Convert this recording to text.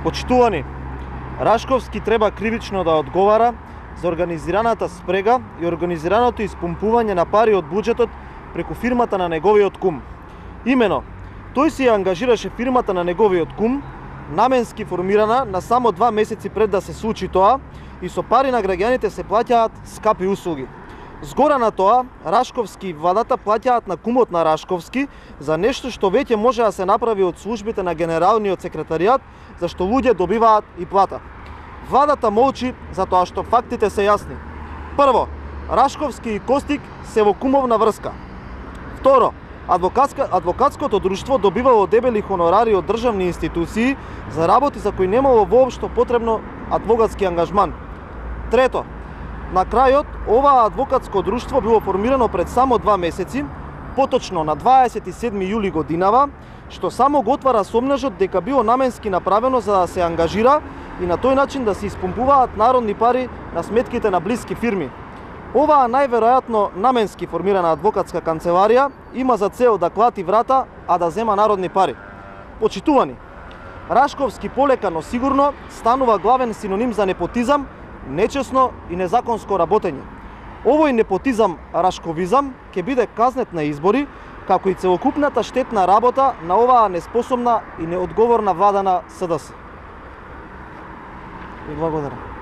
Почитувани, Рашковски треба кривично да одговара за организираната спрега и организираното испумпување на пари од буџетот преку фирмата на неговиот кум. Имено, тој си ја ангажираше фирмата на неговиот кум, наменски формирана на само 2 месеци пред да се случи тоа, и со пари на граѓаните се плаќаат скапи услуги. Згора на тоа, Рашковски и владата плаќаат на кумот на Рашковски за нешто што веќе може да се направи од службите на генералниот секретаријат, за што луѓе добиваат и плата. Владата молчи затоа што фактите се јасни. Прво, Рашковски и Костик се во кумовна врска. Второ, адвокатското друштво добивало дебели хонорари од државни институции за работи за кои немало воопшто потребно адвокатски ангажман. Трето, на крајот, ова адвокатско друштво било формирано пред само 2 месеци, поточно на 27 јули годинава, што само го отвара сомнежот дека било наменски направено за да се ангажира и на тој начин да се испумпуваат народни пари на сметките на блиски фирми. Оваа најверојатно наменски формирана адвокатска канцеларија има за цел да клати врата, а да зема народни пари. Почитувани, Рашковски полека, но сигурно станува главен синоним за непотизам, нечесно и незаконско работење. Овој непотизам, рашковизам, ќе биде казнет на избори, како и целокупната штетна работа на оваа неспособна и неодговорна влада на СДС. И благодарам.